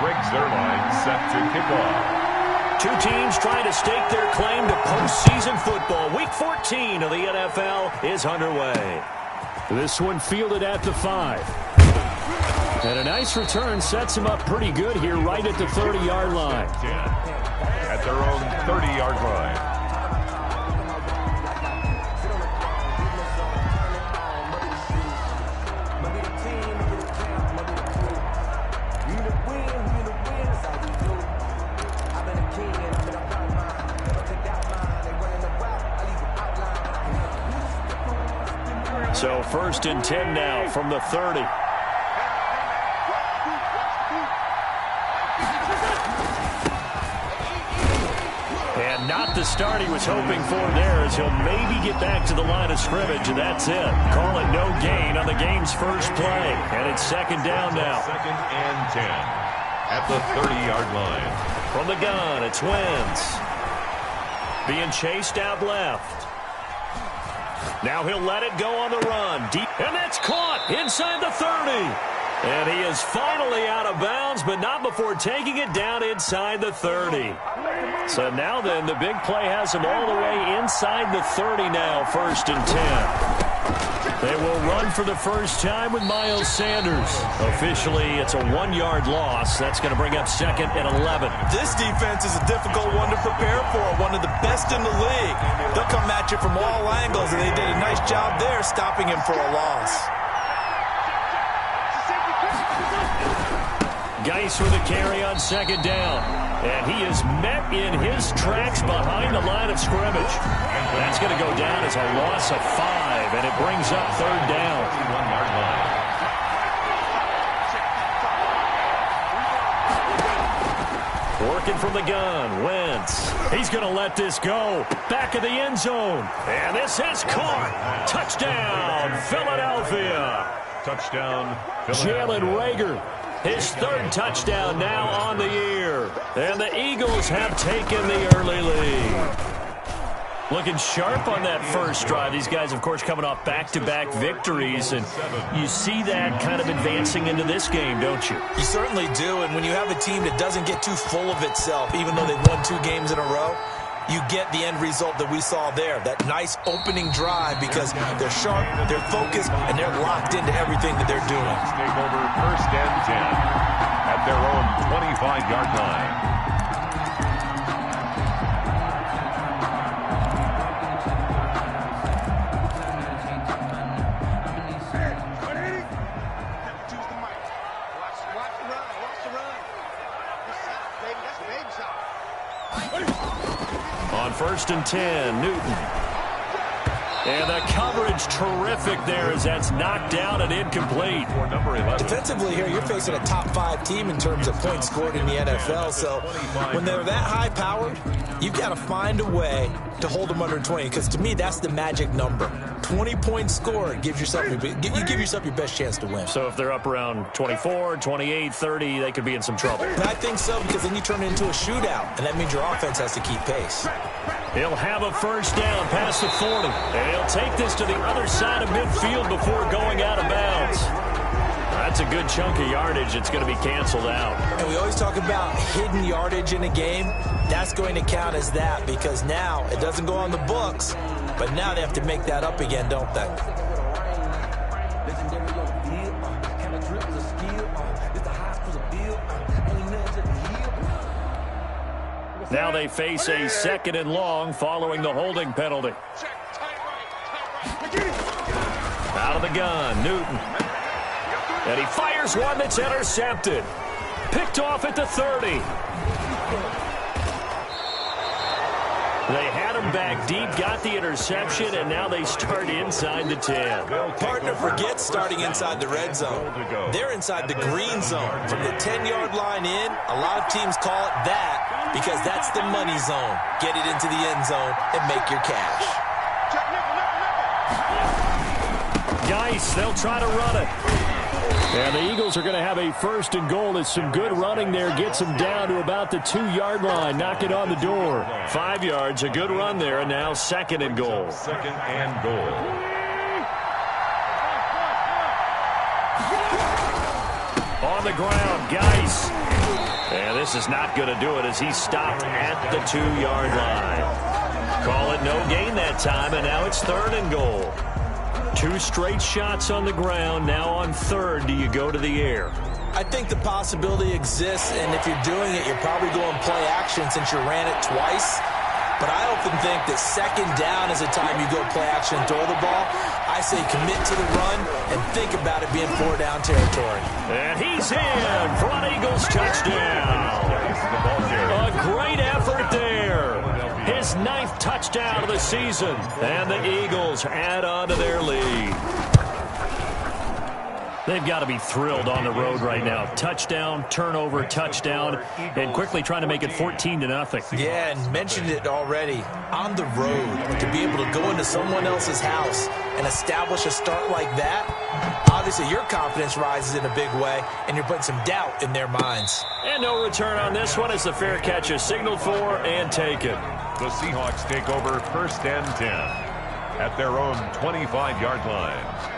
breaks their line, set to kick off. Two teams trying to stake their claim to postseason football. Week 14 of the NFL is underway. This one fielded at the 5. And a nice return sets them up pretty good here right at the 30-yard line. At their own 30-yard line. So 1st and 10 now from the 30. And not the start he was hoping for there, as he'll maybe get back to the line of scrimmage, and that's it. Call it no gain on the game's first play. And it's 2nd down now. 2nd and 10 at the 30-yard line. From the gun, it's Wentz. Being chased out left. Now he'll let it go on the run. Deep, and that's caught inside the 30. And he is finally out of bounds, but not before taking it down inside the 30. So now then, the big play has him all the way inside the 30 now, 1st and 10. They will run for the first time with Miles Sanders. Officially, it's a 1-yard loss. That's going to bring up 2nd and 11. This defense is a difficult one to prepare for, one of the best in the league. They'll come at you from all angles, and they did a nice job there stopping him for a loss. Geis with a carry on 2nd down. And he is met in his tracks behind the line of scrimmage. That's going to go down as a loss of 5, and it brings up 3rd down. 1-yard line. Working from the gun, Wentz. He's going to let this go. Back of the end zone. And this has caught. Touchdown, Philadelphia. Touchdown, Jalen Reagor. His 3rd touchdown now on the year. And the Eagles have taken the early lead. Looking sharp on that first drive. These guys, of course, coming off back-to-back victories. And you see that kind of advancing into this game, don't you? You certainly do. And when you have a team that doesn't get too full of itself, even though they've won 2 games in a row, you get the end result that we saw there, that nice opening drive, because they're sharp, they're focused, and they're locked into everything that they're doing. Take over 1st and 10 at their own 25-yard line. On 1st and 10, Newton. And the coverage terrific there as that's knocked down and incomplete. Defensively here, you're facing a top 5 team in terms of points scored in the NFL. So when they're that high-powered, you've got to find a way to hold them under 20. Because to me, that's the magic number. 20 points scored gives yourself you give yourself your best chance to win. So if they're up around 24, 28, 30, they could be in some trouble. And I think so, because then you turn it into a shootout, and that means your offense has to keep pace. He'll have a 1st down past the 40. And he'll take this to the other side of midfield before going out of bounds. That's a good chunk of yardage. It's going to be canceled out. And we always talk about hidden yardage in a game. That's going to count as that, because now it doesn't go on the books, but now they have to make that up again, don't they? Now they face a 2nd and long following the holding penalty. Out of the gun, Newton. And he fires one that's intercepted. Picked off at the 30. They had him back deep, got the interception, and now they start inside the 10. Partner forgets starting inside the red zone. They're inside the green zone. From the 10-yard line in, a lot of teams call it that because that's the money zone. Get it into the end zone and make your cash. Geis, they'll try to run it. And the Eagles are going to have a 1st and goal. It's some good running there. Gets them down to about the 2-yard line. Knock it on the door. 5 yards, a good run there. And now 2nd and goal. 2nd and goal. On the ground, Geis. And this is not going to do it as he stopped at the 2-yard line. Call it no gain that time, and now it's 3rd and goal. 2 straight shots on the ground. Now on 3rd, do you go to the air? I think the possibility exists, and if you're doing it, you're probably going play action since you ran it twice. But I often think that 2nd down is the time you go play action and throw the ball. I say commit to the run and think about it being 4-down territory. And he's in for an Eagles touchdown. A great effort there. His 9th touchdown of the season. And the Eagles add on to their lead. They've got to be thrilled on the road right now. Touchdown, turnover, touchdown, and quickly trying to make it 14-0. Yeah, and mentioned it already. On the road, to be able to go into someone else's house and establish a start like that, obviously your confidence rises in a big way, and you're putting some doubt in their minds. And no return on this one as the fair catch is signaled for and taken. The Seahawks take over 1st and 10 at their own 25-yard line.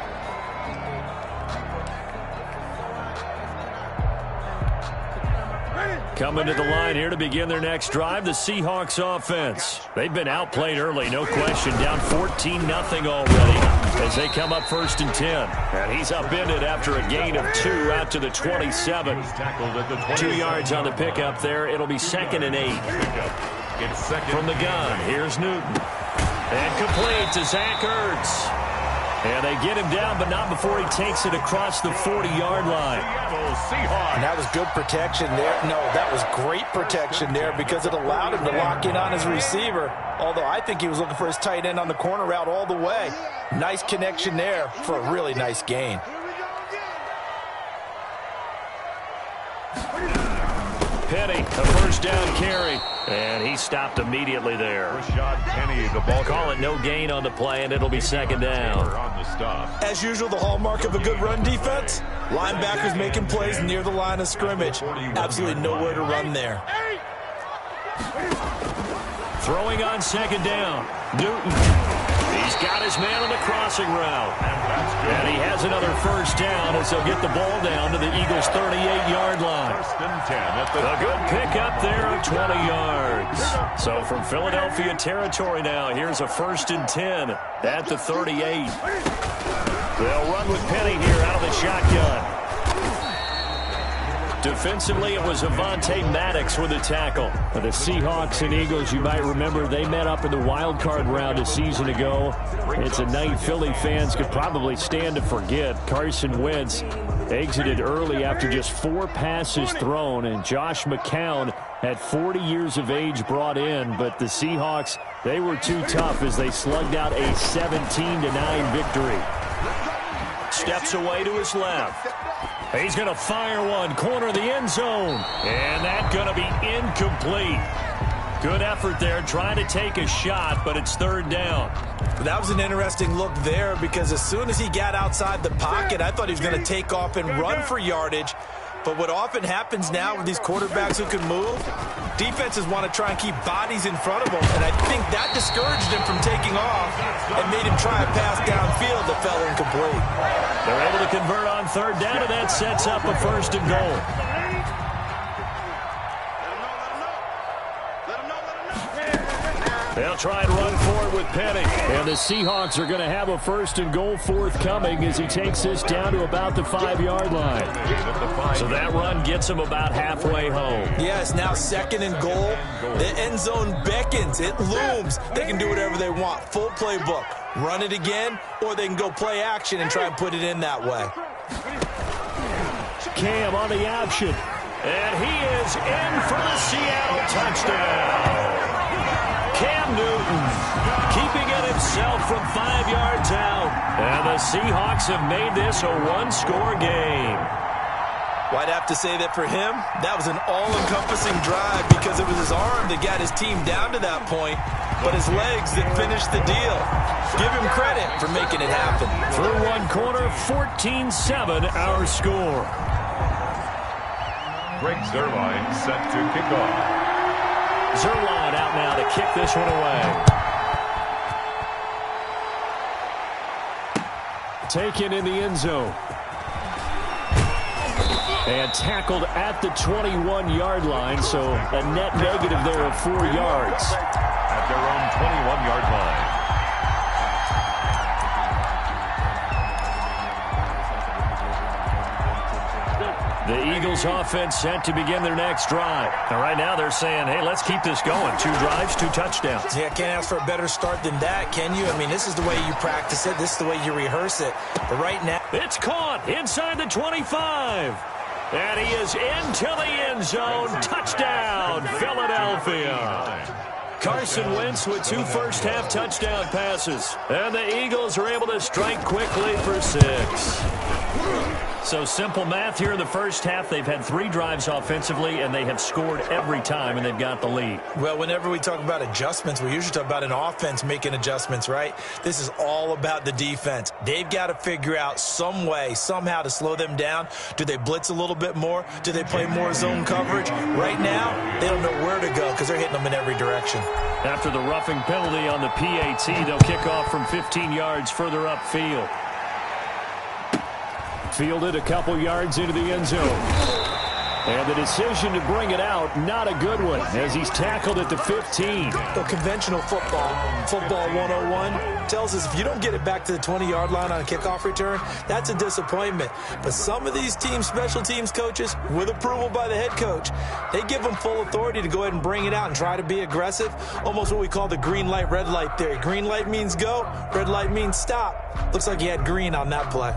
Coming to the line here to begin their next drive, the Seahawks offense. They've been outplayed early, no question, down 14-0 already as they come up 1st and 10. And he's upended after a gain of 2 out to the 27. 2 yards on the pickup there. It'll be 2nd and 8. From the gun, here's Newton. And complete to Zach Ertz. And they get him down, but not before he takes it across the 40-yard line. And that was good protection there. No, that was great protection there because it allowed him to lock in on his receiver. Although I think he was looking for his tight end on the corner route all the way. Nice connection there for a really nice gain. Penny, a 1st down carry. And he stopped immediately there. Penny, the ball. Call it no gain on the play, and it'll be 2nd down. As usual, the hallmark of a good run defense, linebackers making plays near the line of scrimmage. Absolutely nowhere to run there. Throwing on 2nd down. Newton. He's got his man on the crossing route. And he has another 1st down as he'll get the ball down to the Eagles' 38-yard line. 1st and 10 at the a good pickup there of 20 yards. So from Philadelphia territory now, here's a 1st and 10 at the 38. They'll run with Penny here out of the shotgun. Defensively, it was Avonte Maddox with a tackle. The Seahawks and Eagles, you might remember, they met up in the wild card round a season ago. It's a night Philly fans could probably stand to forget. Carson Wentz exited early after just 4 passes thrown, and Josh McCown at 40 years of age brought in. But the Seahawks, they were too tough as they slugged out a 17-9 victory. Steps away to his left. He's going to fire one, corner of the end zone. And that's going to be incomplete. Good effort there, trying to take a shot, but it's 3rd down. That was an interesting look there because as soon as he got outside the pocket, I thought he was going to take off and run for yardage. But what often happens now with these quarterbacks who can move, defenses want to try and keep bodies in front of them. And I think that discouraged him from taking off and made him try a pass downfield that fell incomplete. They're able to convert on 3rd down, and that sets up a 1st and goal. They'll try and run for it with Penny. And the Seahawks are going to have a 1st and goal forthcoming as he takes this down to about the 5-yard line. So that run gets him about halfway home. Yes, now 2nd and goal. The end zone beckons. It looms. They can do whatever they want. Full playbook. Run it again, or they can go play action and try and put it in that way. Cam on the option. And he is in for the Seattle touchdown. Cam Newton keeping it himself from 5 yards out. And the Seahawks have made this a 1-score game. Well, I'd have to say that for him, that was an all-encompassing drive because it was his arm that got his team down to that point, but his legs that finished the deal. Give him credit for making it happen. Through one quarter, 14-7 our score. Greg Zuerlein set to kick off. Zuerlein out now to kick this one away. Taken in the end zone. And tackled at the 21-yard line, so a net negative there of 4 yards. At their own 21-yard line. The Eagles offense set to begin their next drive. And right now they're saying, hey, let's keep this going. 2 drives, 2 touchdowns. Yeah, can't ask for a better start than that, can you? I mean, this is the way you practice it. This is the way you rehearse it. But right now, it's caught inside the 25. And he is into the end zone. Touchdown, Philadelphia. Carson Wentz with 2 first-half touchdown passes. And the Eagles are able to strike quickly for 6. So simple math here in the first half. They've had 3 drives offensively, and they have scored every time, and they've got the lead. Well, whenever we talk about adjustments, we usually talk about an offense making adjustments, right? This is all about the defense. They've got to figure out some way, somehow to slow them down. Do they blitz a little bit more? Do they play more zone coverage? Right now, they don't know where to go because they're hitting them in every direction. After the roughing penalty on the PAT, they'll kick off from 15 yards further upfield. Fielded a couple yards into the end zone. And the decision to bring it out, not a good one, as he's tackled at the 15. The conventional football 101, tells us if you don't get it back to the 20-yard line on a kickoff return, that's a disappointment. But some of these team special teams coaches, with approval by the head coach, they give them full authority to go ahead and bring it out and try to be aggressive, almost what we call the green light, red light theory. Green light means go, red light means stop. Looks like he had green on that play.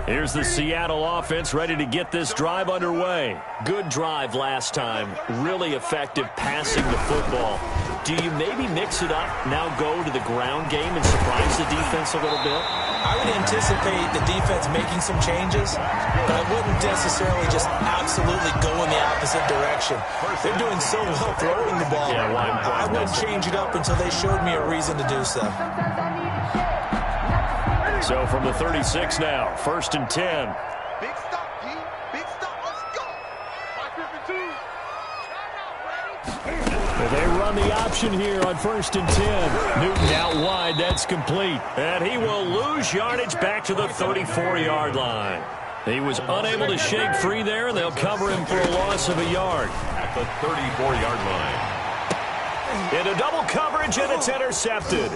Here's the Seattle offense ready to get this drive underway. Good drive last time. Really effective passing the football. Do you maybe mix it up, now go to the ground game and surprise the defense a little bit? I would anticipate the defense making some changes, but I wouldn't necessarily just absolutely go in the opposite direction. They're doing so well throwing the ball. Yeah, I wouldn't change it up until they showed me a reason to do so. So from the 36 now, 1st and 10. Big stop, G. Big stop. Let's go. They run the option here on 1st and 10. Newton out wide. That's complete. And he will lose yardage back to the 34-yard line. He was unable to shake free there, and they'll cover him for a loss of a yard. At the 34-yard line. Into double coverage, and it's intercepted.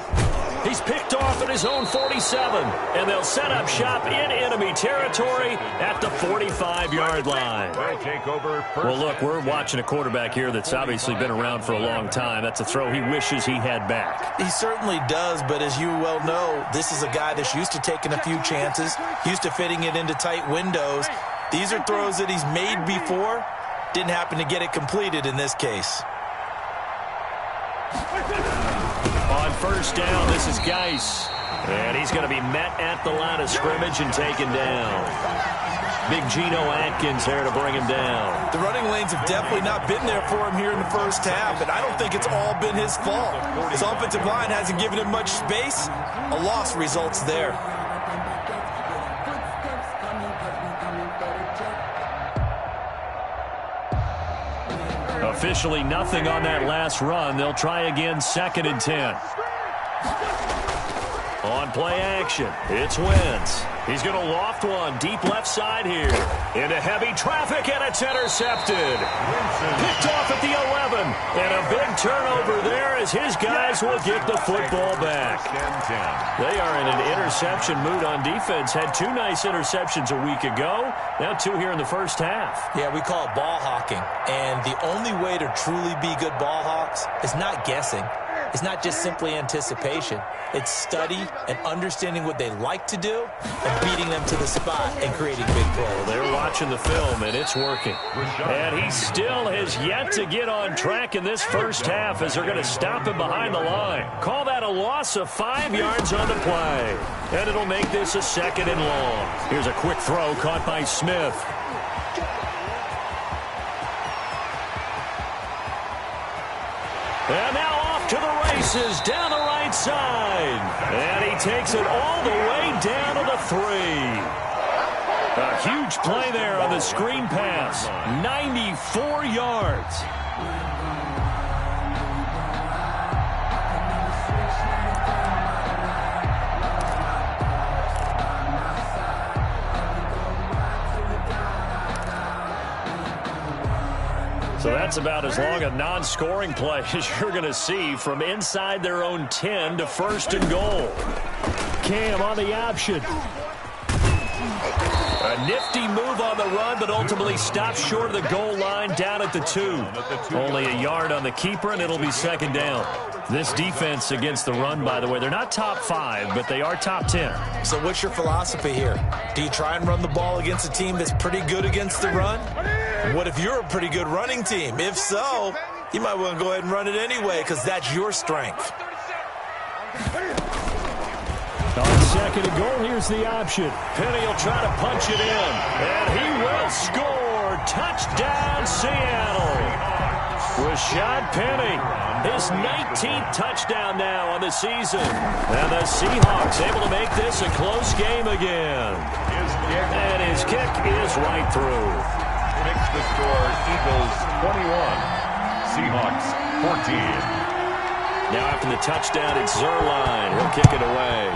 He's picked off at his own 47, and they'll set up shop in enemy territory at the 45-yard line. Take over first. Well, look, we're watching a quarterback here that's obviously been around for a long time. That's a throw he wishes he had back. He certainly does, but as you well know, this is a guy that's used to taking a few chances, used to fitting it into tight windows. These are throws that he's made before. Didn't happen to get it completed in this case. On 1st down, this is Geis. And he's going to be met at the line of scrimmage and taken down. Big Geno Atkins there to bring him down. The running lanes have definitely not been there for him here in the first half, and I don't think it's all been his fault. His offensive line hasn't given him much space. A loss results there. Officially nothing on that last run. They'll try again 2nd and 10. On play action, it's Wentz. He's going to loft one deep left side here. Into heavy traffic, and it's intercepted. Picked off at the 11. And a big turnover there as his guys will get the football back. They are in an interception mood on defense. Had 2 nice interceptions a week ago. Now 2 here in the first half. Yeah, we call it ball hawking. And the only way to truly be good ball hawks is not guessing. It's not just simply anticipation. It's study and understanding what they like to do and beating them to the spot and creating big plays. Well, they're watching the film, and it's working. And he still has yet to get on track in this first half as they're going to stop him behind the line. Call that a loss of 5 yards on the play. And it'll make this a 2nd and long. Here's a quick throw caught by Smith. And now off to the races down the right side. And he takes it all the way down to the 3. A huge play there on the screen pass. 94 yards. That's about as long a non-scoring play as you're going to see from inside their own 10 to 1st and goal. Cam on the option. A nifty move on the run, but ultimately stops short of the goal line down at the 2. Only a yard on the keeper, and it'll be 2nd down. This defense against the run, by the way, they're not top 5, but they are top 10. So what's your philosophy here? Do you try and run the ball against a team that's pretty good against the run? What if you're a pretty good running team? If so, you might want to go ahead and run it anyway because that's your strength. On 2nd and goal, here's the option. Penny will try to punch it in, and he will score. Touchdown, Seattle. Rashad Penny, his 19th touchdown now on the season. And the Seahawks able to make this a close game again. And his kick is right through. Makes the score Eagles 21, Seahawks 14. Now after the touchdown, it's Zerline. He'll kick it away.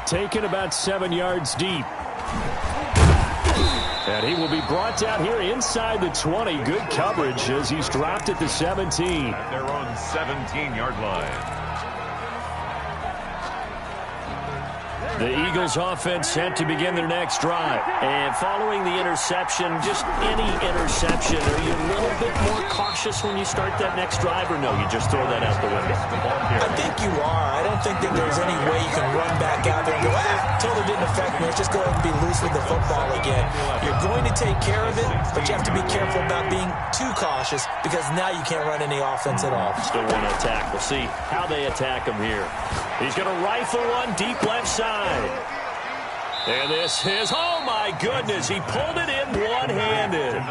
Taken about 7 yards deep. And he will be brought down here inside the 20. Good coverage as he's dropped at the 17. At their own 17-yard line. The Eagles offense set to begin their next drive. And following the interception, just any interception, are you a little bit more cautious when you start that next drive, or no, you just throw that out the window? I think you are. I don't think that there's any way you can run back out there and go, totally didn't affect me. Let's just go ahead and be loose with the football again. You're going to take care of it, but you have to be careful about being too cautious because now you can't run any offense at all. Still want to attack. We'll see how they attack him here. He's going to rifle one deep left side. And this is, oh my goodness, he pulled it in one-handed.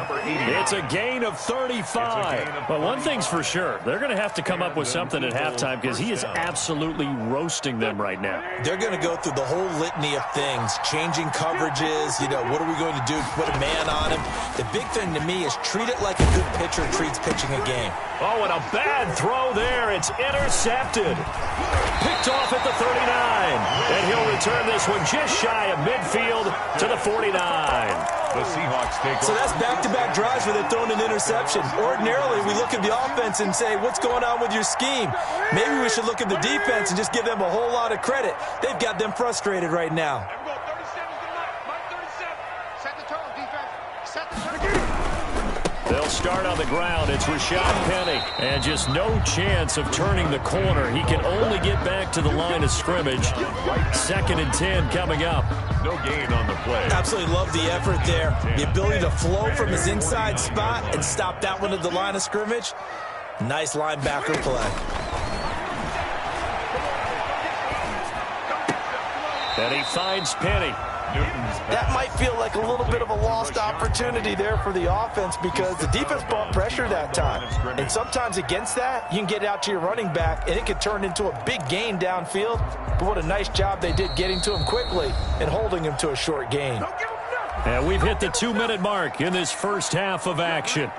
It's a gain of 35. But one thing's for sure, they're going to have to come up with something at halftime because he is absolutely roasting them right now. They're going to go through the whole litany of things, changing coverages, what are we going to do, put a man on him. The big thing to me is treat it like a good pitcher treats pitching a game. Oh, and a bad throw there. It's intercepted. Picked off at the 39. And he'll return this one just shy of midfield to the 49. The Seahawks take over. So that's back-to-back drives where they're throwing an interception. Ordinarily, we look at the offense and say, what's going on with your scheme? Maybe we should look at the defense and just give them a whole lot of credit. They've got them frustrated right now. They'll start on the ground. It's Rashad Penny. And just no chance of turning the corner. He can only get back to the line of scrimmage. 2nd and 10 coming up. No gain on the play. Absolutely love the effort there. The ability to flow from his inside spot and stop that one at the line of scrimmage. Nice linebacker play. And he finds Penny. That might feel like a little bit of a lost opportunity there for the offense because the defense brought pressure that time. And sometimes against that, you can get out to your running back, and it could turn into a big gain downfield. But what a nice job they did getting to him quickly and holding him to a short gain. And we've hit the 2-minute mark in this first half of action.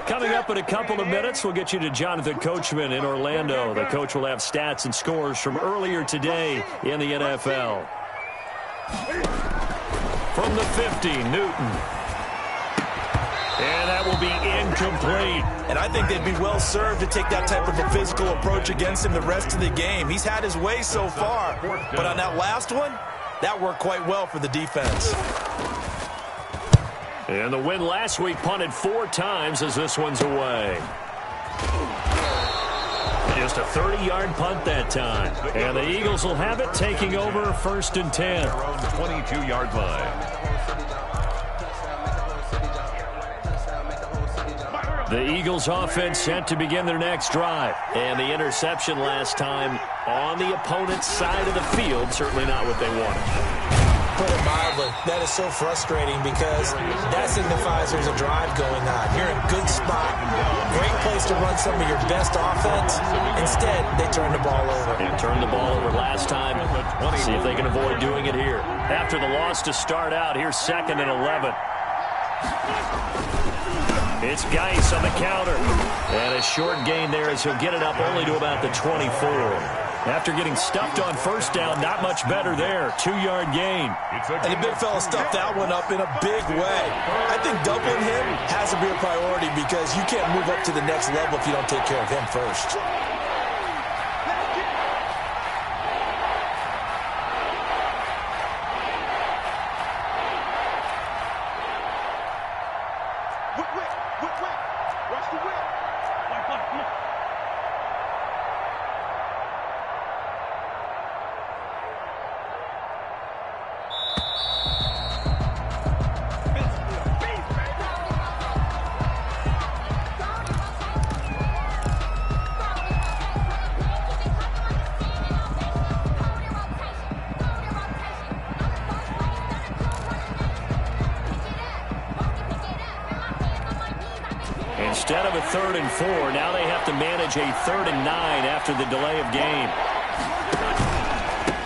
Coming up in a couple of minutes, we'll get you to Jonathan Coachman in Orlando. The coach will have stats and scores from earlier today in the NFL. From the 50, Newton. And that will be incomplete. And I think they'd be well served to take that type of a physical approach against him the rest of the game. He's had his way so far. But on that last one, that worked quite well for the defense. And the win last week punted 4 times as this one's away. Just a 30-yard punt that time. And the Eagles will have it taking over 1st and 10. Around the 22-yard line. The Eagles offense set to begin their next drive. And the interception last time on the opponent's side of the field, certainly not what they wanted. Put it mildly, that is so frustrating because that signifies there's a drive going on. You're in a good spot, great place to run some of your best offense. Instead, they turn the ball over. And turned the ball over last time. See if they can avoid doing it here. After the loss to start out, here's 2nd and 11. It's Geis on the counter. And a short gain there as he'll get it up only to about the 24. After getting stuffed on first down, not much better there. 2-yard gain. And the big fella stuffed that one up in a big way. I think doubling him has to be a priority because you can't move up to the next level if you don't take care of him first. Watch the whip. Come on. Instead of a 3rd and 4, now they have to manage a 3rd and 9 after the delay of game.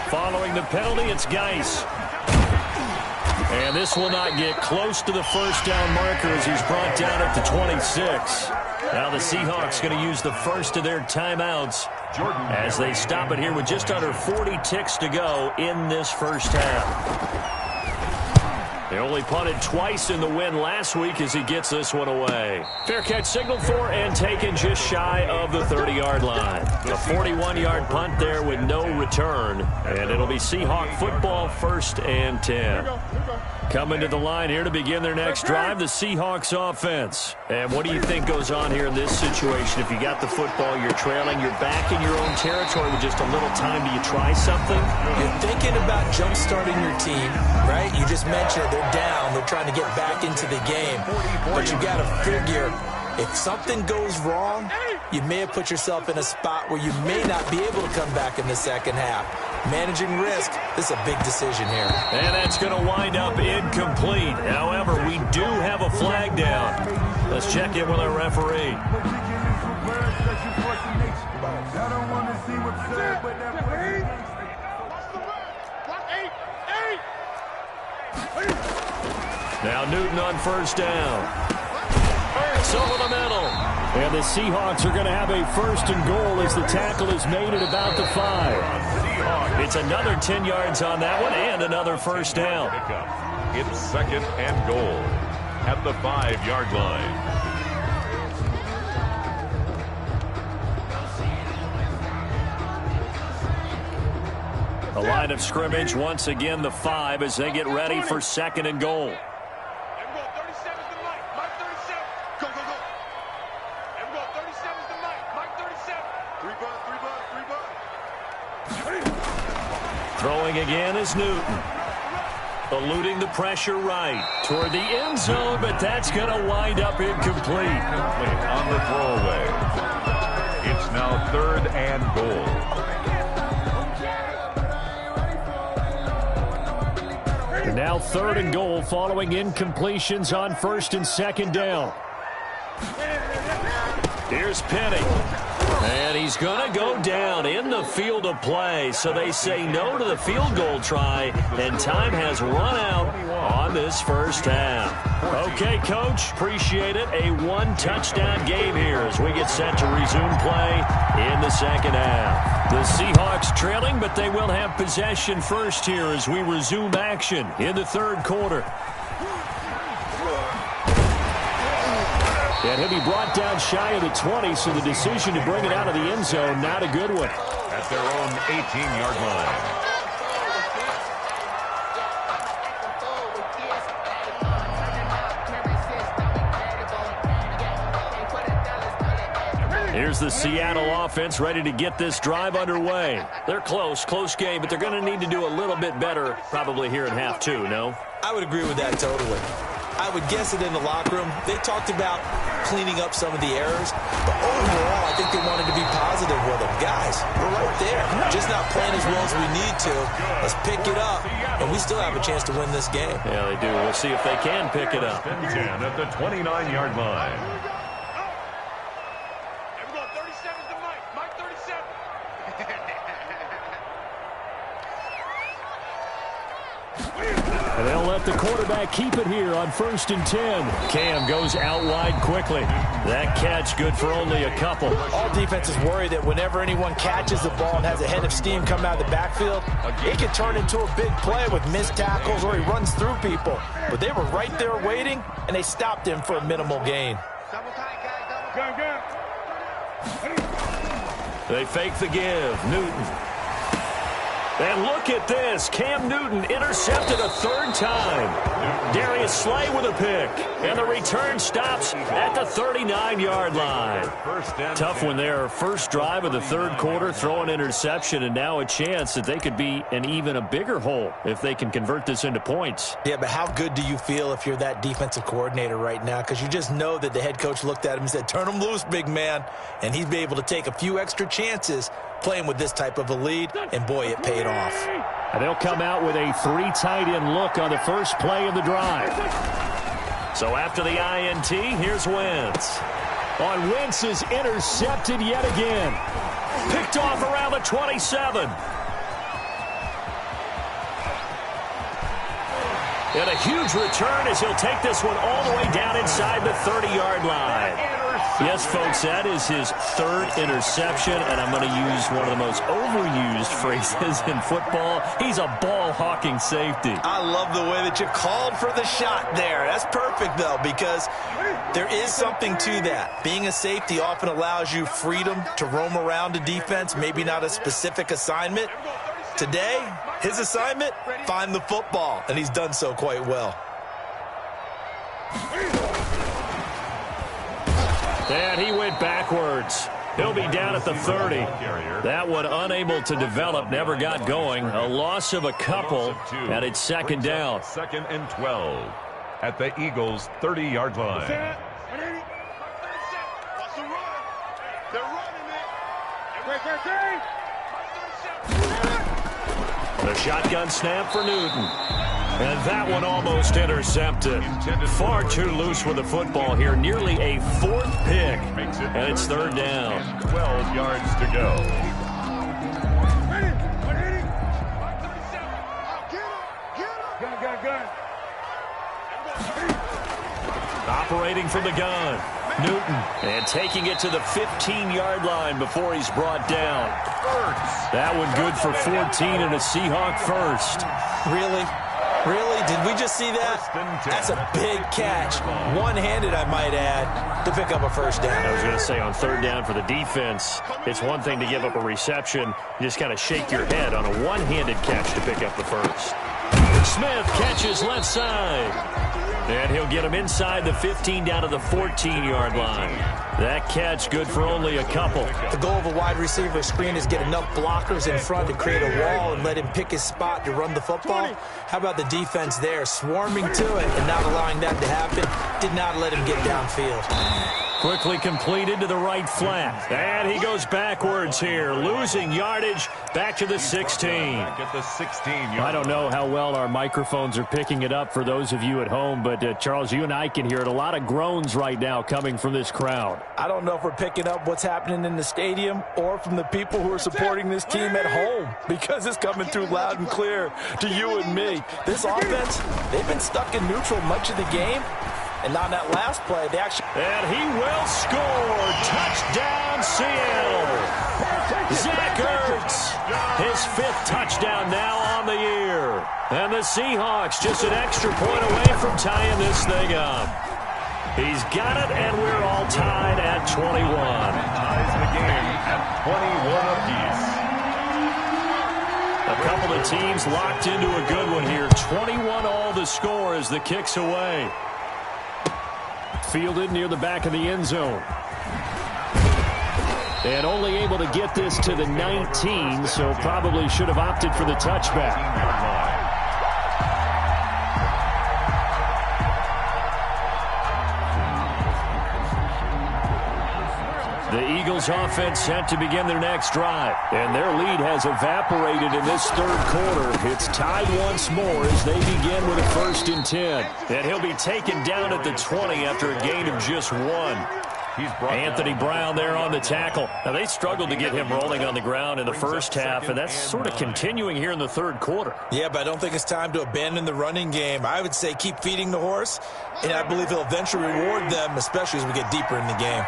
Following the penalty, it's Geis. And this will not get close to the first down marker as he's brought down at the 26. Now the Seahawks going to use the first of their timeouts as they stop it here with just under 40 ticks to go in this first half. They only punted twice in the win last week as he gets this one away. Fair catch signaled for and taken just shy of the 30-yard line. A 41-yard punt there with no return. And it'll be Seahawk football, 1st and 10. Coming to the line here to begin their next drive, the Seahawks offense. And what do you think goes on here in this situation? If you got the football, you're trailing, you're back in your own territory with just a little time. Do you try something? You're thinking about jump-starting your team, right? You just mentioned it. They're down. They're trying to get back into the game. But you got to figure, if something goes wrong, you may have put yourself in a spot where you may not be able to come back in the second half. Managing risk, this is a big decision here. And that's going to wind up incomplete. However, we do have a flag down. Let's check in with our referee. Now Newton on first down. It's over the middle. And the Seahawks are going to have a 1st and goal as the tackle is made at about the 5. It's another 10 yards on that one and another first down. It's 2nd and goal at the 5-yard line. The line of scrimmage once again the 5 as they get ready for 2nd and goal. Throwing again is Newton. Eluding the pressure right toward the end zone, but that's going to wind up incomplete. On the throwaway. It's now 3rd and goal. And now 3rd and goal following incompletions on 1st and 2nd down. Here's Penny. And he's going to go down in the field of play. So they say no to the field goal try, and time has run out on this first half. Okay, Coach, appreciate it. A 1-touchdown game here as we get set to resume play in the second half. The Seahawks trailing, but they will have possession first here as we resume action in the 3rd quarter. And he'll be brought down shy of the 20, so the decision to bring it out of the end zone, not a good one. At their own 18-yard line. Here's the Seattle offense ready to get this drive underway. They're close game, but they're going to need to do a little bit better probably here in half 2, no? I would agree with that totally. I would guess it in the locker room. They talked about cleaning up some of the errors, but overall, I think they wanted to be positive with them. Guys, we're right there. Just not playing as well as we need to. Let's pick it up, and we still have a chance to win this game. Yeah, they do. We'll see if they can pick it up. 10 at the 29-yard line. And they'll let let the quarterback keep it here on 1st and 10. Cam goes out wide quickly. That catch good for only a couple. All defenses worry that whenever anyone catches the ball and has a head of steam coming out of the backfield, it can turn into a big play with missed tackles or he runs through people. But they were right there waiting, and they stopped him for a minimal gain. They fake the give. Newton. And look at this. Cam Newton intercepted a 3rd time. Darius Slay with a pick. And the return stops at the 39-yard line. Tough one there. First drive of the 3rd quarter, throw an interception, and now a chance that they could be in even a bigger hole if they can convert this into points. Yeah, but how good do you feel if you're that defensive coordinator right now? Because you just know that the head coach looked at him and said, turn him loose, big man. And he's be able to take a few extra chances playing with this type of a lead, and boy, it paid off. And they'll come out with a 3 tight end look on the first play of the drive. So after the INT, here's Wentz. On Wentz is intercepted yet again. Picked off around the 27. And a huge return as he'll take this one all the way down inside the 30-yard line. Yes, folks, that is his 3rd interception, and I'm going to use one of the most overused phrases in football. He's a ball-hawking safety. I love the way that you called for the shot there. That's perfect, though, because there is something to that. Being a safety often allows you freedom to roam around a defense, maybe not a specific assignment. Today, his assignment, find the football, and he's done so quite well. And he went backwards. He'll be down at the 30. That one unable to develop, never got going. A loss of a couple, and it's 2nd down. 2nd and 12 at the Eagles' 30-yard line. The shotgun snap for Newton. And that one almost intercepted. Far too loose with the football here. Nearly a 4th pick. And it's 3rd down. 12 yards to go. Operating from the gun. Newton. And taking it to the 15-yard line before he's brought down. That one good for 14 and a Seahawk first. Really? Really? Did we just see that? That's a big catch. One-handed, I might add, to pick up a 1st down. I was going to say on 3rd down for the defense, it's one thing to give up a reception. You just kind of shake your head on a one-handed catch to pick up the 1st. Smith catches left side. And he'll get him inside the 15 down to the 14-yard line. That catch good for only a couple. The goal of a wide receiver screen is get enough blockers in front to create a wall and let him pick his spot to run the football. How about the defense there, swarming to it and not allowing that to happen? Did not let him get downfield. Quickly completed to the right flat. And he goes backwards here, losing yardage back to the 16. At the 16-yard. I don't know how well our microphones are picking it up for those of you at home, but Charles, you and I can hear it. A lot of groans right now coming from this crowd. I don't know if we're picking up what's happening in the stadium or from the people who are supporting this team at home, because it's coming through loud and clear to you and me. This offense, they've been stuck in neutral much of the game. And on that last play, they actually... And he will score. Touchdown, Seattle. Zach Ertz, his 5th touchdown now on the year. And the Seahawks just an extra point away from tying this thing up. He's got it, and we're all tied at 21. Ties the game at 21 apiece. A couple of teams locked into a good one here. 21 all the score as the kick's away. Fielded near the back of the end zone. And only able to get this to the 19, so probably should have opted for the touchback. The Eagles offense set to begin their next drive. And their lead has evaporated in this 3rd quarter. It's tied once more as they begin with a 1st and 10. And he'll be taken down at the 20 after a gain of just 1. Anthony Brown there on the tackle. Now, they struggled to get him rolling on the ground in the first half, and that's sort of continuing here in the third quarter. Yeah, but I don't think it's time to abandon the running game. I would say keep feeding the horse, and I believe he'll eventually reward them, especially as we get deeper in the game.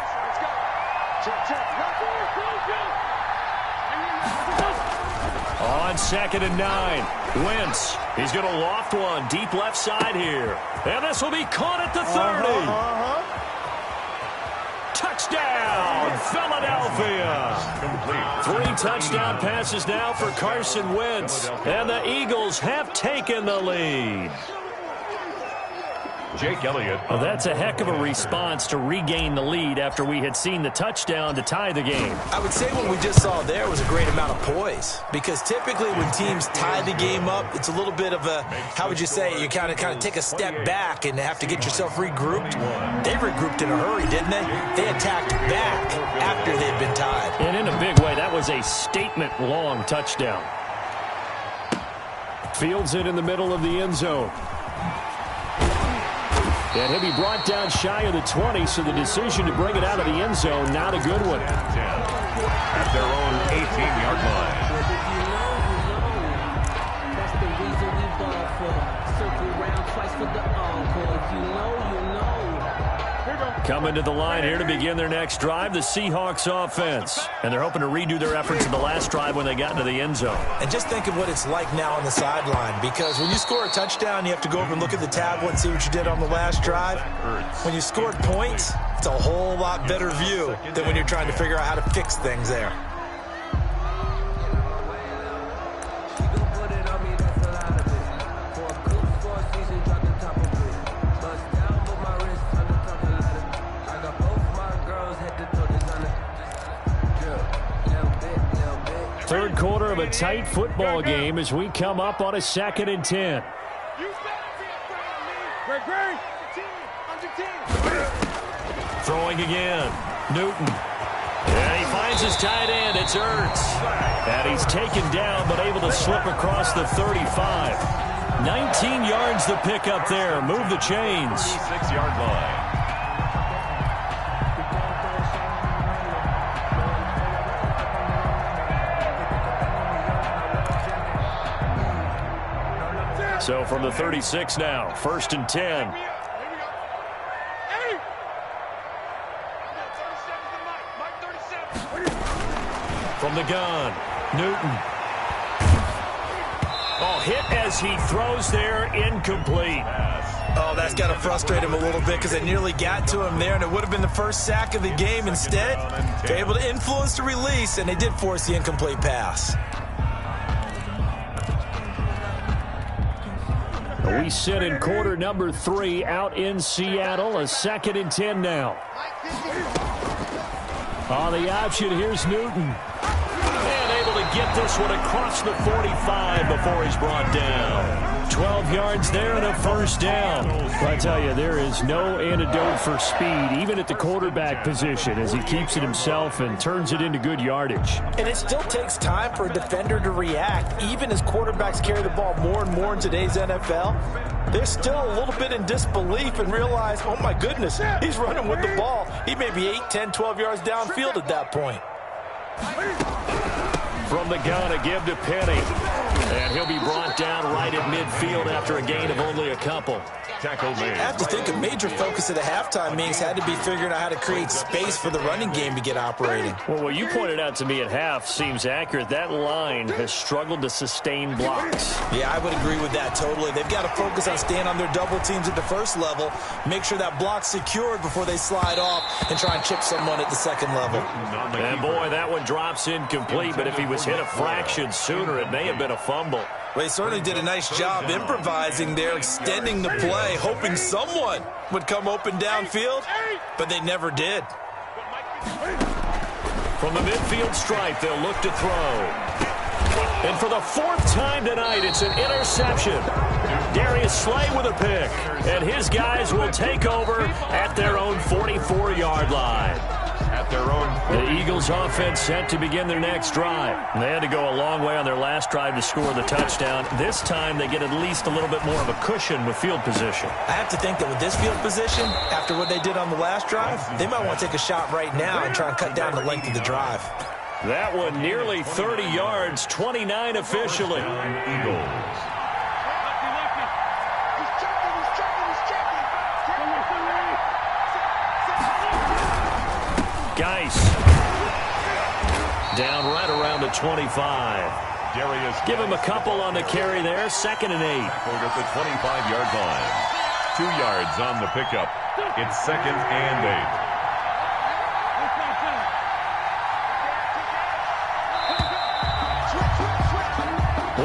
On 2nd and 9, Wentz. He's going to loft one deep left side here. And this will be caught at the 30. Touchdown, Philadelphia. 3 touchdown passes now for Carson Wentz. And the Eagles have taken the lead. Jake Elliott. Well, that's a heck of a response to regain the lead after we had seen the touchdown to tie the game. I would say what we just saw there was a great amount of poise, because typically when teams tie the game up, it's a little bit of a, how would you say, you kind of take a step back and have to get yourself regrouped. They regrouped in a hurry, didn't they? They attacked back after they'd been tied. And in a big way, that was a statement-long touchdown. Fields it in the middle of the end zone. And he'll be brought down shy of the 20, so the decision to bring it out of the end zone, not a good one. At their own 18-yard line. That's the reason we ball for. Circle round twice for the encore. If you know, you know. Coming to the line here to begin their next drive, the Seahawks offense. And they're hoping to redo their efforts in the last drive when they got into the end zone. And just think of what it's like now on the sideline, because when you score a touchdown, you have to go over and look at the tablet and see what you did on the last drive. When you scored points, it's a whole lot better view than when you're trying to figure out how to fix things there. Third quarter of a tight football game as we come up on a 2nd and 10. Throwing again. Newton. And he finds his tight end. It's Ertz. And he's taken down but able to slip across the 35. 19 yards to pick up there. Move the chains. 6-yard line. So from the 36 now, 1st and 10. From the gun, Newton. Oh, hit as he throws there, incomplete. Oh, that's got to frustrate him a little bit, because they nearly got to him there, and it would have been the first sack of the game. Instead, they're able to influence the release, and they did force the incomplete pass. We sit in quarter number 3 out in Seattle. A 2nd and 10 now. On the option, here's Newton. And able to get this one across the 45 before he's brought down. 12 yards there and a first down. I tell you, there is no antidote for speed, even at the quarterback position, as he keeps it himself and turns it into good yardage. And it still takes time for a defender to react. Even as quarterbacks carry the ball more and more in today's NFL, they're still a little bit in disbelief and realize, oh my goodness, he's running with the ball. He may be 8, 10, 12 yards downfield at that point. From the gun, a give to Penny. And he'll be brought down right at midfield after a gain of only a couple. Tackle made. I have to think a major focus at the halftime meetings had to be figuring out how to create space for the running game to get operating. Well, what you pointed out to me at half seems accurate. That line has struggled to sustain blocks. Yeah, I would agree with that totally. They've got to focus on staying on their double teams at the first level, make sure that block's secured before they slide off and try and chip someone at the second level. And boy, that one drops incomplete, but if he was hit a fraction sooner, it may have been a fumble. Well, he certainly did a nice job improvising there, extending the play, hoping someone would come open downfield, but they never did. From the midfield stripe, they'll look to throw. And for the 4th time tonight, it's an interception. Darius Slay with a pick, and his guys will take over at their own 44-yard line. their own. The Eagles offense set to begin their next drive. They had to go a long way on their last drive to score the touchdown. This time they get at least a little bit more of a cushion with field position. I have to think that with this field position, after what they did on the last drive, they might want to take a shot right now and try and cut down the length of the drive. That one nearly 30 yards, 29 officially. Eagles. Geis down right around the 25. Give him a couple on the carry there. 2nd and 8. At the 25-yard line. 2 yards on the pickup. It's 2nd and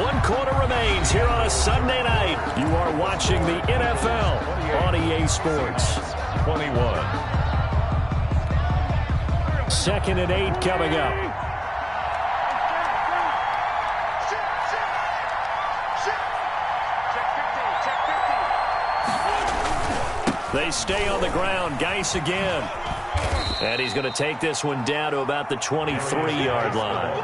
8. 1 quarter remains here on a Sunday night. You are watching the NFL on EA Sports. 21. 2nd and 8 coming up. They stay on the ground. Geis again. And he's going to take this one down to about the 23-yard line.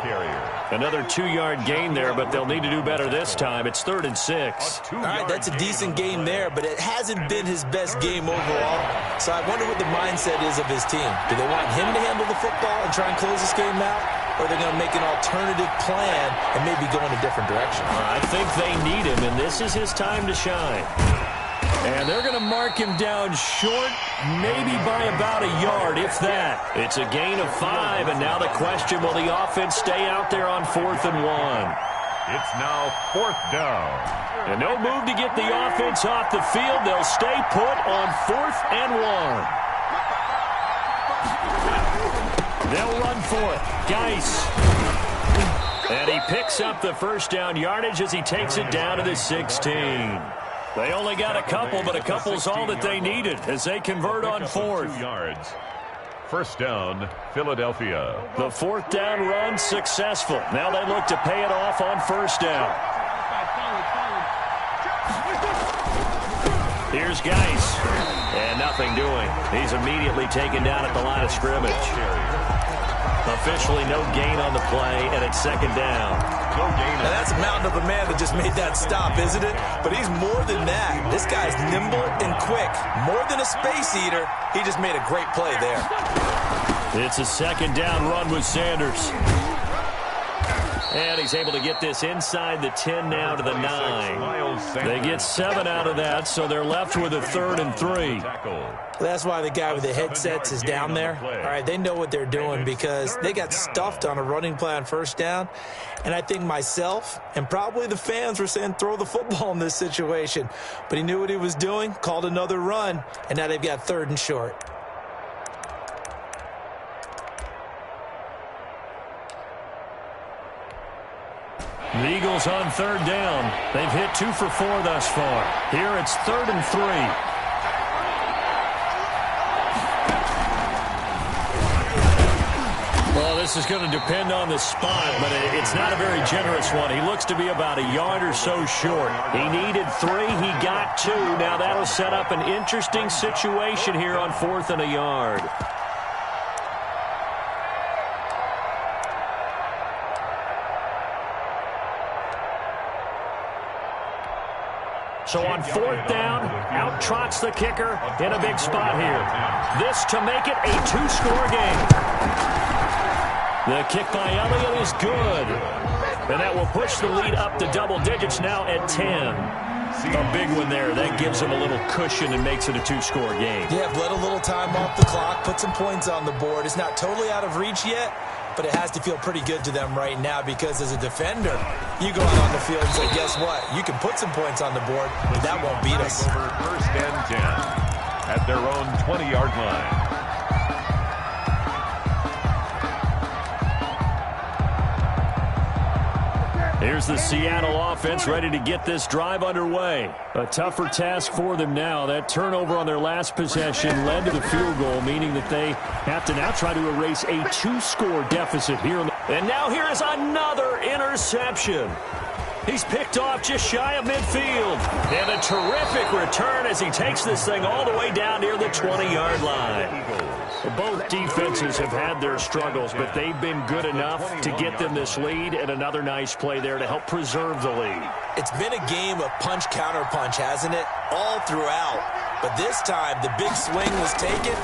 Another 2-yard gain there, but they'll need to do better this time. It's 3rd and 6. All right, that's a decent game there, but it hasn't been his best game overall. So I wonder what the mindset is of his team. Do they want him to handle the football and try and close this game out? Or are they going to make an alternative plan and maybe go in a different direction? I think they need him, and this is his time to shine. And they're going to mark him down short, maybe by about a yard, if that. It's a gain of 5, and now the question, will the offense stay out there on 4th and 1? It's now 4th down. And no move to get the offense off the field. They'll stay put on 4th and 1. They'll run for it. Geis. And he picks up the first down yardage as he takes it down to the 16. They only got a couple, but a couple's all that they needed as they convert on 4th. 2 yards. 1st down, Philadelphia. The 4th down run successful. Now they look to pay it off on 1st down. Here's Geis. And nothing doing. He's immediately taken down at the line of scrimmage. Officially no gain on the play, and it's 2nd down. No gain. Now that's a mountain of a man that just made that stop, isn't it? But he's more than that. This guy's nimble and quick. More than a space eater. He just made a great play there. It's a 2nd down run with Sanders. And he's able to get this inside the 10 now to the 9. They get 7 out of that, so they're left with a 3rd and 3. That's why the guy with the headsets is down there. All right, they know what they're doing because they got stuffed on a running play on 1st down. And I think myself and probably the fans were saying throw the football in this situation. But he knew what he was doing, called another run, and now they've got 3rd and short. The Eagles on 3rd down. They've hit 2 for 4 thus far. Here it's 3rd and 3. Well, this is going to depend on the spot, but it's not a very generous one. He looks to be about a yard or so short. He needed 3. He got 2. Now that'll set up an interesting situation here on 4th and a yard. So on 4th down, out trots the kicker in a big spot here. This to make it a 2-score game. The kick by Elliott is good. And that will push the lead up to double digits now at 10. A big one there. That gives them a little cushion and makes it a 2-score game. Yeah, let a little time off the clock, put some points on the board. It's not totally out of reach yet, but it has to feel pretty good to them right now because as a defender, you go out on the field and say, guess what? You can put some points on the board, but that won't beat us. Over 1st and 10 at their own 20-yard line. Here's the Seattle offense ready to get this drive underway. A tougher task for them now. That turnover on their last possession led to the field goal, meaning that they have to now try to erase a 2-score deficit here. And now here is another interception. He's picked off just shy of midfield. And a terrific return as he takes this thing all the way down near the 20-yard line. Both defenses have had their struggles, but they've been good enough to get them this lead, and another nice play there to help preserve the lead. It's been a game of punch-counter-punch, hasn't it? All throughout. But this time, the big swing was taken,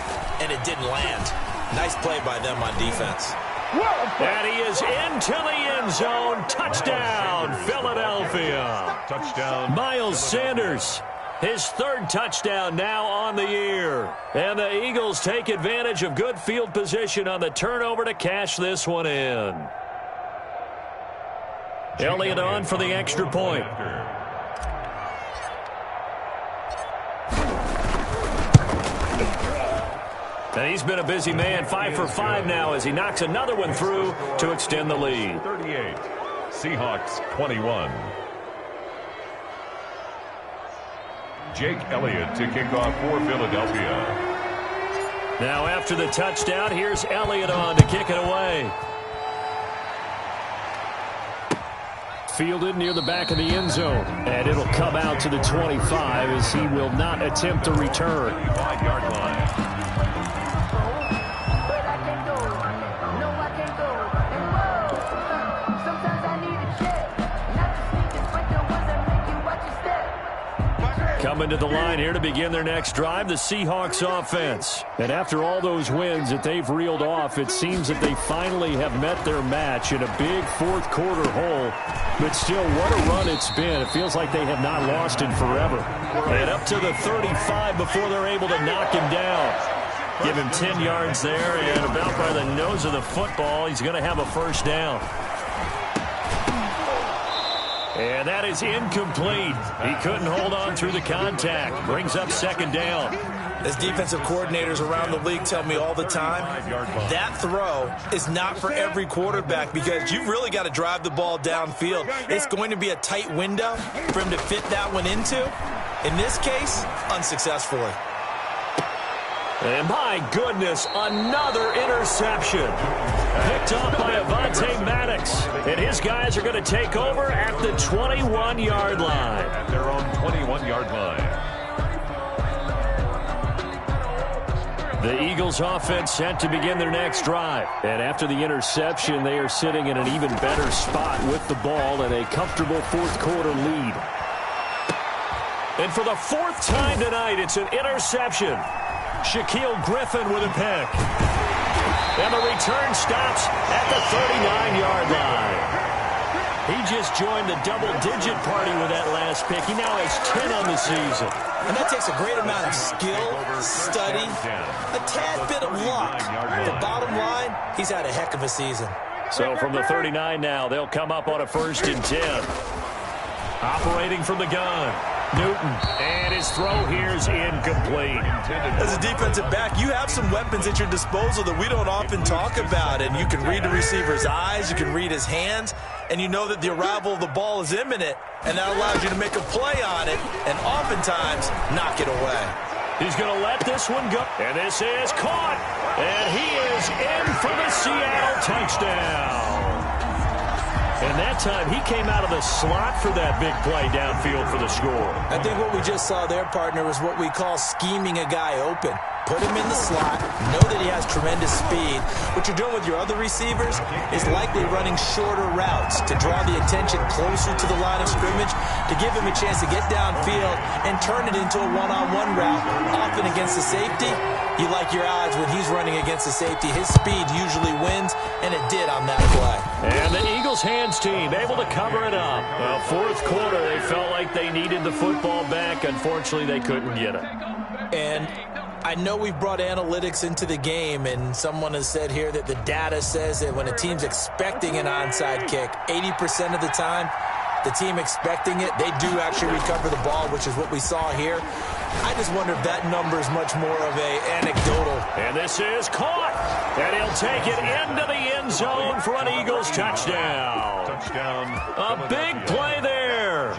and it didn't land. Nice play by them on defense. And he is into the end zone. Touchdown, Philadelphia. Touchdown. Miles Sanders, his third touchdown now on the year. And the Eagles take advantage of good field position on the turnover to cash this one in. Elliott on for the extra point. And he's been a busy man, 5 for 5 now as he knocks another one through to extend the lead. 38, Seahawks 21. Jake Elliott to kick off for Philadelphia. Now after the touchdown, here's Elliott on to kick it away. Fielded near the back of the end zone. And it'll come out to the 25 as he will not attempt to return. 5-yard line. Coming to the line here to begin their next drive, the Seahawks offense. And after all those wins that they've reeled off, it seems that they finally have met their match in a big fourth quarter hole. But still, what a run it's been. It feels like they have not lost in forever. And up to the 35 before they're able to knock him down. Give him 10 yards there, and about by the nose of the football, he's going to have a first down. And that is incomplete. He couldn't hold on through the contact. Brings up second down. As defensive coordinators around the league tell me all the time, that throw is not for every quarterback because you've really got to drive the ball downfield. It's going to be a tight window for him to fit that one into. In this case, unsuccessfully. And my goodness, another interception. Picked up by Avonte Maddox. And his guys are going to take over at the 21-yard line. At their own 21-yard line. The Eagles offense set to begin their next drive. And after the interception, they are sitting in an even better spot with the ball and a comfortable fourth quarter lead. And for the fourth time tonight, it's an interception. Shaquille Griffin with a pick. And the return stops at the 39-yard line. He just joined the double-digit party with that last pick. He now has 10 on the season. And that takes a great amount of skill, study, a tad bit of luck. The bottom line, he's had a heck of a season. So from the 39 now, they'll come up on a 1st and 10. Operating from the gun. Newton, and his throw here is incomplete. As a defensive back, you have some weapons at your disposal that we don't often talk about, and you can read the receiver's eyes, you can read his hands, and you know that the arrival of the ball is imminent, and that allows you to make a play on it, and oftentimes knock it away. He's going to let this one go, and this is caught, and he is in for the Seattle touchdown. And that time, he came out of the slot for that big play downfield for the score. I think what we just saw there, partner, was what we call scheming a guy open. Put him in the slot, know that he has tremendous speed. What you're doing with your other receivers is likely running shorter routes to draw the attention closer to the line of scrimmage, to give him a chance to get downfield and turn it into a one-on-one route, often against the safety. You like your odds when he's running against the safety. His speed usually wins, and it did on that play. And the Eagles hands team able to cover it up. Well, fourth quarter, they felt like they needed the football back. Unfortunately, they couldn't get it. And I know we've brought analytics into the game, and someone has said here that the data says that when a team's expecting an onside kick, 80% of the time, the team expecting it, they do actually recover the ball, which is what we saw here. I just wonder if that number is much more of a anecdotal. And this is caught. And he'll take it into the end zone for an Eagles touchdown. Touchdown. A big play there.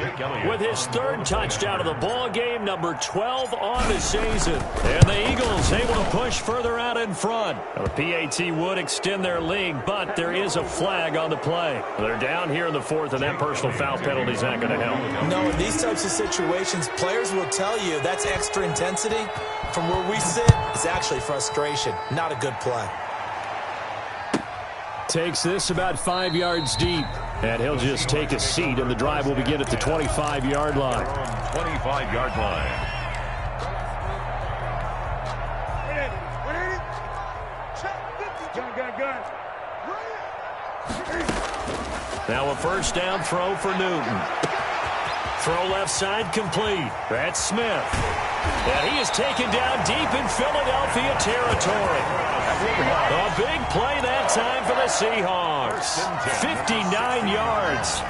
with his third touchdown of the ball game, number 12 on the season. And the Eagles able to push further out in front. Now, the PAT would extend their lead, but there is a flag on the play. They're down here in the fourth, and that personal foul penalty is not going to help. No, in these types of situations, players will tell you that's extra intensity. From where we sit, it's actually frustration. Not a good play. Takes this about 5 yards deep, and he'll just take a seat, and the drive will begin at the 25-yard line. 25-yard line. Now a first down throw for Newton. Throw left side complete. That's Smith. And he is taken down deep in Philadelphia territory. A big play that time for the Seahawks. 59 yards.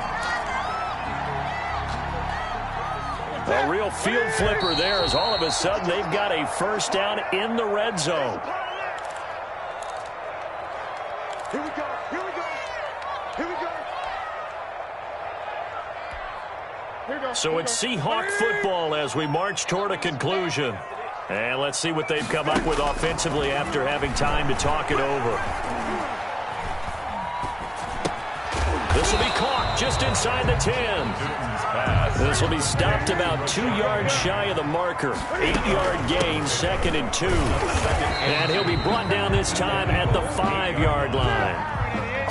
A real field flipper there as all of a sudden they've got a first down in the red zone. Here we go. Here we go. Here we go. So it's Seahawk football as we march toward a conclusion. And let's see what they've come up with offensively after having time to talk it over. This will be caught just inside the 10. This will be stopped about 2 yards shy of the marker. 8-yard gain, 2nd and 2. And he'll be brought down this time at the 5-yard line.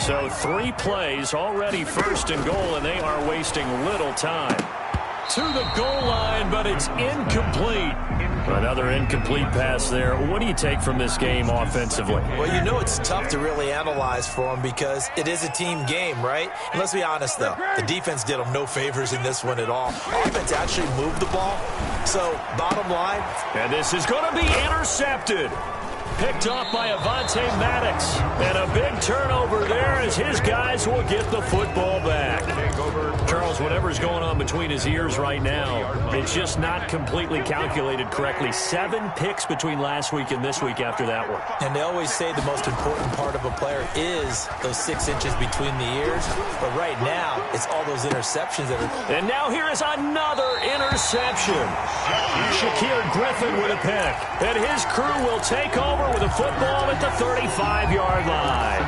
So 3 plays already 1st and goal, and they are wasting little time. To the goal line, but it's incomplete. Another incomplete pass there. What do you take from this game offensively? Well, you know it's tough to really analyze for them because it is a team game, right? And let's be honest, though. The defense did them no favors in this one at all. Offense actually moved the ball. So, bottom line. And this is going to be intercepted. Picked off by Avonte Maddox. And a big turnover there as his guys will get the football back. Charles, whatever's going on between his ears right now, it's just not completely calculated correctly. 7 picks between last week and this week after that one. And they always say the most important part of a player is those 6 inches between the ears. But right now, it's all those interceptions that are... And now here is another interception. Shakir Griffin with a pick. And his crew will take over with a football at the 35-yard line.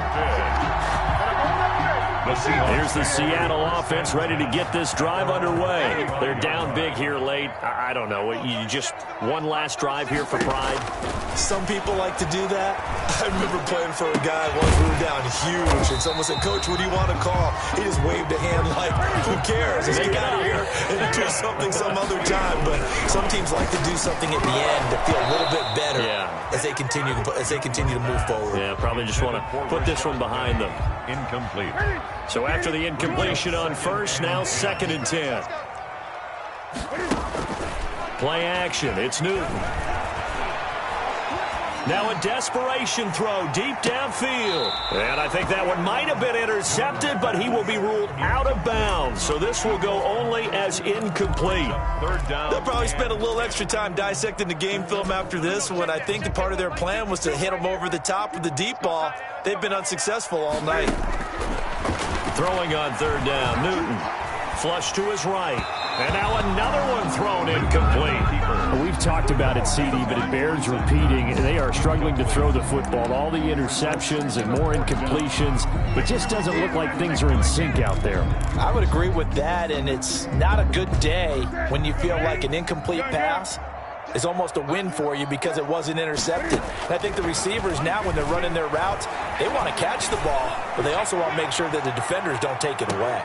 Here's the Seattle offense ready to get this drive underway. They're down big here late. I don't know. You just one last drive here for pride? Some people like to do that. I remember playing for a guy once we were down huge, and someone said, "Coach, what do you want to call?" He just waved a hand like, who cares? Let's get out of here and do something some other time. But some teams like to do something at the end to feel a little bit better as they continue to move forward. Yeah, probably just want to put this one behind them. Incomplete. So after the incompletion on first, now 2nd and 10. Play action. It's Newton. Now a desperation throw deep downfield. And I think that one might have been intercepted, but he will be ruled out of bounds. So this will go only as incomplete. 3rd down. They'll probably spend a little extra time dissecting the game film after this when I think the part of their plan was to hit them over the top with the deep ball. They've been unsuccessful all night. Throwing on 3rd down, Newton. Flush to his right. And now another one thrown incomplete. We've talked about it, CD, but it bears repeating. They are struggling to throw the football. All the interceptions and more incompletions. It just doesn't look like things are in sync out there. I would agree with that, and it's not a good day when you feel like an incomplete pass is almost a win for you because it wasn't intercepted. And I think the receivers now, when they're running their routes, they want to catch the ball, but they also want to make sure that the defenders don't take it away.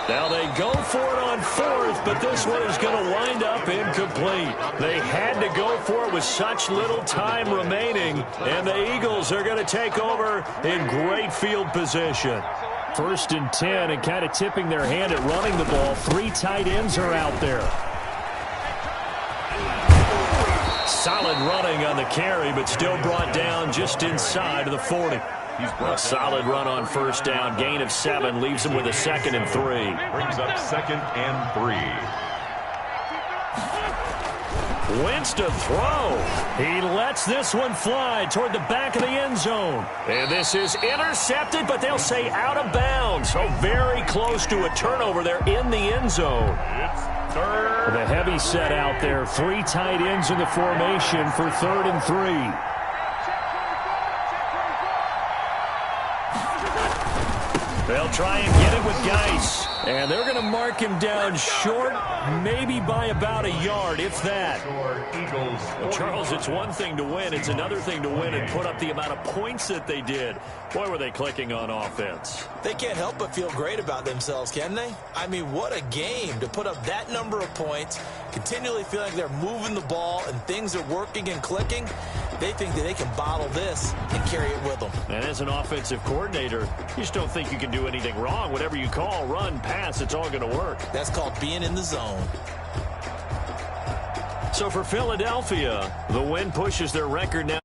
Now they go for it on 4th, but this one is going to wind up incomplete. They had to go for it with such little time remaining, and the Eagles are going to take over in great field position. 1st and 10, and kind of tipping their hand at running the ball. 3 tight ends are out there. Solid running on the carry, but still brought down just inside of the 40. A solid run on 1st down. Gain of 7 leaves him with a 2nd and 3. Brings up 2nd and 3. Wentz to throw. He lets this one fly toward the back of the end zone. And this is intercepted, but they'll say out of bounds. bounds. Oh, very close to a turnover there in the end zone. It's third. The heavy set out there. 3 tight ends in the formation for 3rd and 3. They'll try and get it with Geis. And they're going to mark him down short, maybe by about a yard, if that. Well, Charles, it's one thing to win. It's another thing to win and put up the amount of points that they did. Boy, were they clicking on offense. They can't help but feel great about themselves, can they? I mean, what a game to put up that number of points, continually feel like they're moving the ball and things are working and clicking. They think that they can bottle this and carry it with them. And as an offensive coordinator, you just don't think you can do anything wrong. Whatever you call, run, pass, it's all going to work. That's called being in the zone. So for Philadelphia, the win pushes their record now